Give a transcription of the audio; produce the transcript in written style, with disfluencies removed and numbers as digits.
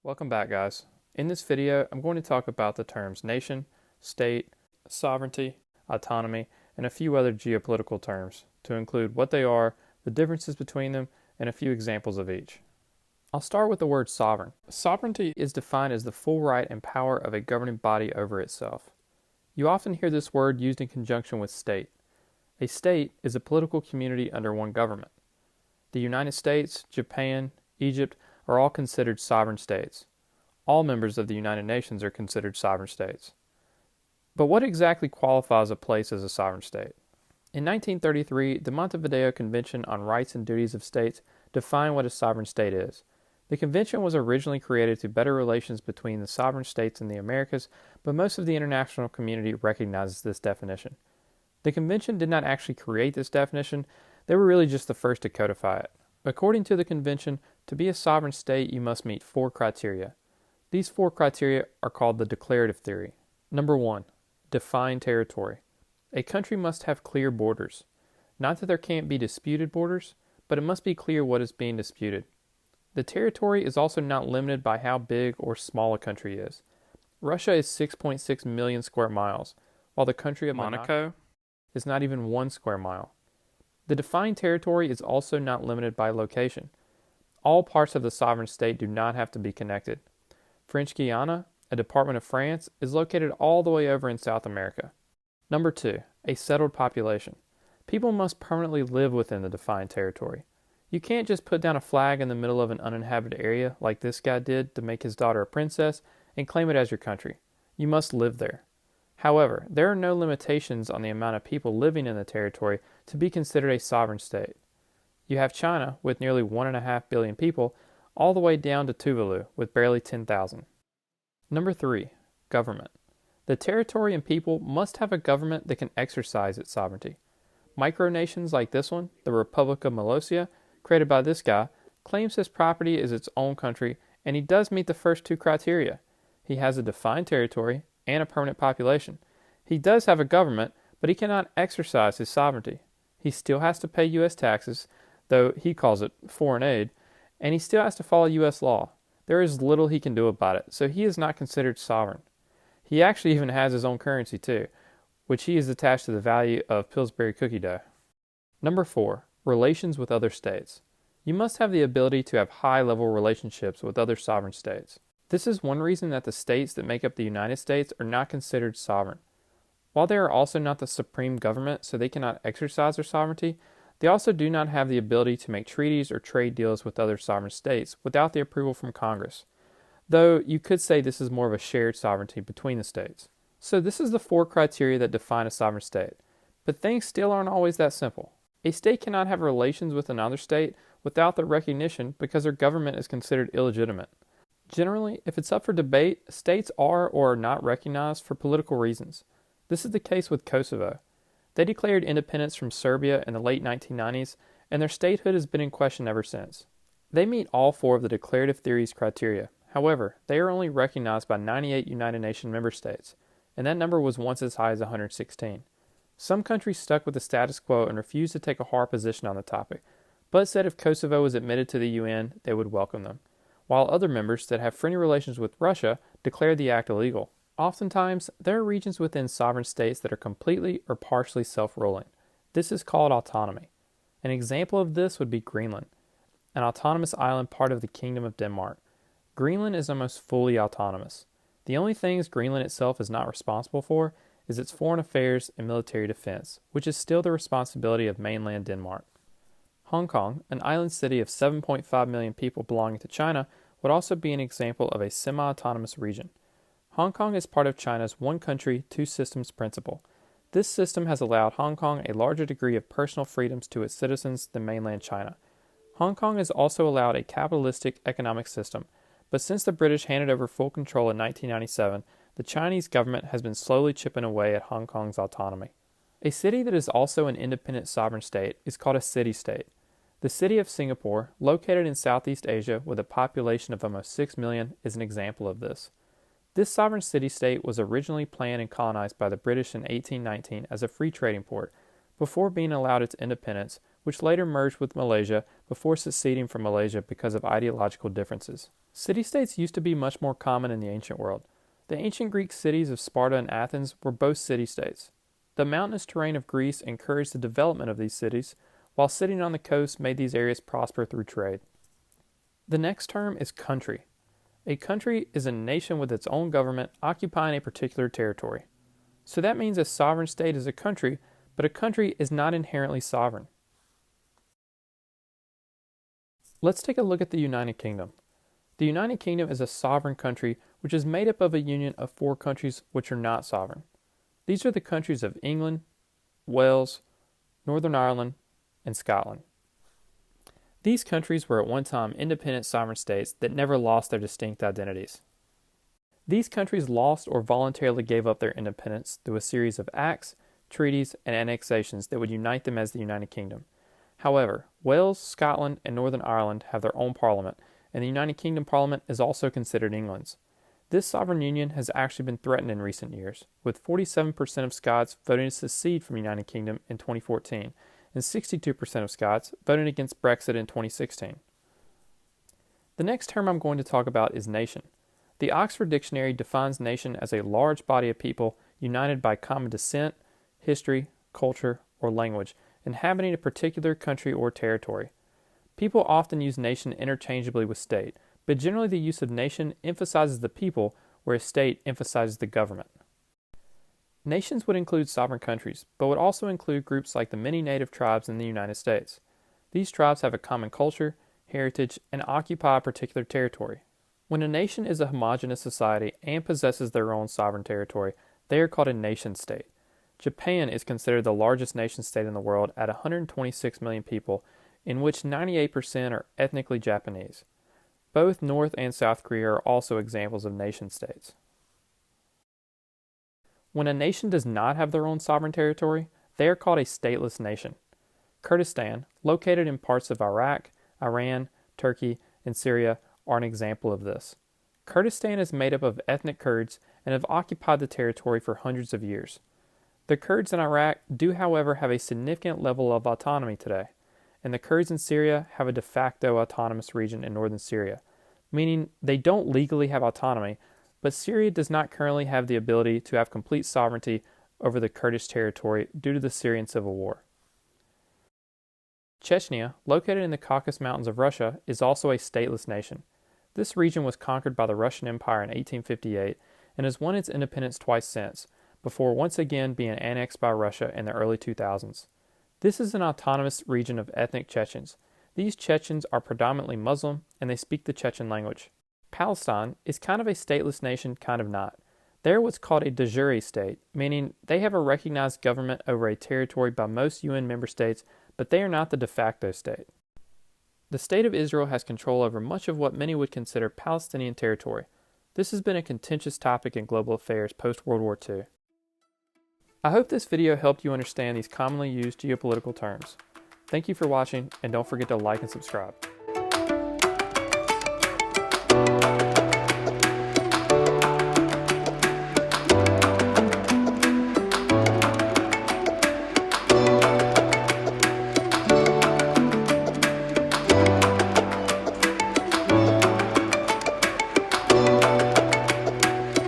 Welcome back, guys. In this video, I'm going to talk about the terms nation, state, sovereignty, autonomy, and a few other geopolitical terms to include what they are, the differences between them, and a few examples of each. I'll start with the word sovereign. Sovereignty is defined as the full right and power of a governing body over itself. You often hear this word used in conjunction with state. A state is a political community under one government. The United States, Japan, Egypt are all considered sovereign states. All members of the United Nations are considered sovereign states. But what exactly qualifies a place as a sovereign state? In 1933, the Montevideo Convention on Rights and Duties of States defined what a sovereign state is. The convention was originally created to better relations between the sovereign states in the Americas, but most of the international community recognizes this definition. The convention did not actually create this definition, they were really just the first to codify it. According to the convention, to be a sovereign state, you must meet 4 criteria. These 4 criteria are called the Declarative Theory. Number 1, define territory. A country must have clear borders. Not that there can't be disputed borders, but it must be clear what is being disputed. The territory is also not limited by how big or small a country is. Russia is 6.6 million square miles, while the country of Monaco is not even 1 square mile. The defined territory is also not limited by location. All parts of the sovereign state do not have to be connected. French Guiana, a department of France, is located all the way over in South America. Number 2, a settled population. People must permanently live within the defined territory. You can't just put down a flag in the middle of an uninhabited area like this guy did to make his daughter a princess and claim it as your country. You must live there. However, there are no limitations on the amount of people living in the territory to be considered a sovereign state. You have China, with nearly 1.5 billion people, all the way down to Tuvalu, with barely 10,000. Number 3, government. The territory and people must have a government that can exercise its sovereignty. Micronations like this one, the Republic of Molosia, created by this guy, claims his property is its own country, and he does meet the first 2 criteria. He has a defined territory and a permanent population. He does have a government, but he cannot exercise his sovereignty. He still has to pay U.S. taxes, though he calls it foreign aid, and he still has to follow U.S. law. There is little he can do about it, so he is not considered sovereign. He actually even has his own currency too, which he is attached to the value of Pillsbury cookie dough. Number 4, relations with other states. You must have the ability to have high-level relationships with other sovereign states. This is one reason that the states that make up the United States are not considered sovereign. While they are also not the supreme government, so they cannot exercise their sovereignty, they also do not have the ability to make treaties or trade deals with other sovereign states without the approval from Congress. Though you could say this is more of a shared sovereignty between the states. So this is the 4 criteria that define a sovereign state. But things still aren't always that simple. A state cannot have relations with another state without their recognition because their government is considered illegitimate. Generally, if it's up for debate, states are or are not recognized for political reasons. This is the case with Kosovo. They declared independence from Serbia in the late 1990s, and their statehood has been in question ever since. They meet all 4 of the Declarative Theory's criteria. However, they are only recognized by 98 United Nations member states, and that number was once as high as 116. Some countries stuck with the status quo and refused to take a hard position on the topic, but said if Kosovo was admitted to the UN, they would welcome them, while other members that have friendly relations with Russia declared the act illegal. Oftentimes, there are regions within sovereign states that are completely or partially self-ruling. This is called autonomy. An example of this would be Greenland, an autonomous island part of the Kingdom of Denmark. Greenland is almost fully autonomous. The only things Greenland itself is not responsible for is its foreign affairs and military defense, which is still the responsibility of mainland Denmark. Hong Kong, an island city of 7.5 million people belonging to China, would also be an example of a semi-autonomous region. Hong Kong is part of China's one country, two systems principle. This system has allowed Hong Kong a larger degree of personal freedoms to its citizens than mainland China. Hong Kong has also allowed a capitalistic economic system, but since the British handed over full control in 1997, the Chinese government has been slowly chipping away at Hong Kong's autonomy. A city that is also an independent sovereign state is called a city-state. The city of Singapore, located in Southeast Asia with a population of almost 6 million, is an example of this. This sovereign city-state was originally planned and colonized by the British in 1819 as a free trading port, before being allowed its independence, which later merged with Malaysia before seceding from Malaysia because of ideological differences. City-states used to be much more common in the ancient world. The ancient Greek cities of Sparta and Athens were both city-states. The mountainous terrain of Greece encouraged the development of these cities, while sitting on the coast made these areas prosper through trade. The next term is country. A country is a nation with its own government occupying a particular territory. So that means a sovereign state is a country, but a country is not inherently sovereign. Let's take a look at the United Kingdom. The United Kingdom is a sovereign country which is made up of a union of 4 countries which are not sovereign. These are the countries of England, Wales, Northern Ireland, and Scotland. These countries were at one time independent sovereign states that never lost their distinct identities. These countries lost or voluntarily gave up their independence through a series of acts, treaties, and annexations that would unite them as the United Kingdom. However, Wales, Scotland, and Northern Ireland have their own parliament, and the United Kingdom Parliament is also considered England's. This sovereign union has actually been threatened in recent years, with 47% of Scots voting to secede from the United Kingdom in 2014, and 62% of Scots voting against Brexit in 2016. The next term I'm going to talk about is nation. The Oxford Dictionary defines nation as a large body of people united by common descent, history, culture, or language, inhabiting a particular country or territory. People often use nation interchangeably with state, but generally the use of nation emphasizes the people, whereas state emphasizes the government. Nations would include sovereign countries, but would also include groups like the many native tribes in the United States. These tribes have a common culture, heritage, and occupy a particular territory. When a nation is a homogeneous society and possesses their own sovereign territory, they are called a nation-state. Japan is considered the largest nation-state in the world at 126 million people, in which 98% are ethnically Japanese. Both North and South Korea are also examples of nation-states. When a nation does not have their own sovereign territory, they are called a stateless nation. Kurdistan, located in parts of Iraq, Iran, Turkey, and Syria, are an example of this. Kurdistan is made up of ethnic Kurds and have occupied the territory for hundreds of years. The Kurds in Iraq do, however, have a significant level of autonomy today, and the Kurds in Syria have a de facto autonomous region in northern Syria, meaning they don't legally have autonomy, but Syria does not currently have the ability to have complete sovereignty over the Kurdish territory due to the Syrian civil war. Chechnya, located in the Caucasus Mountains of Russia, is also a stateless nation. This region was conquered by the Russian Empire in 1858 and has won its independence twice since, before once again being annexed by Russia in the early 2000s. This is an autonomous region of ethnic Chechens. These Chechens are predominantly Muslim and they speak the Chechen language. Palestine is kind of a stateless nation, kind of not. They're what's called a de jure state, meaning they have a recognized government over a territory by most UN member states, but they are not the de facto state. The State of Israel has control over much of what many would consider Palestinian territory. This has been a contentious topic in global affairs post-World War II. I hope this video helped you understand these commonly used geopolitical terms. Thank you for watching, and don't forget to like and subscribe.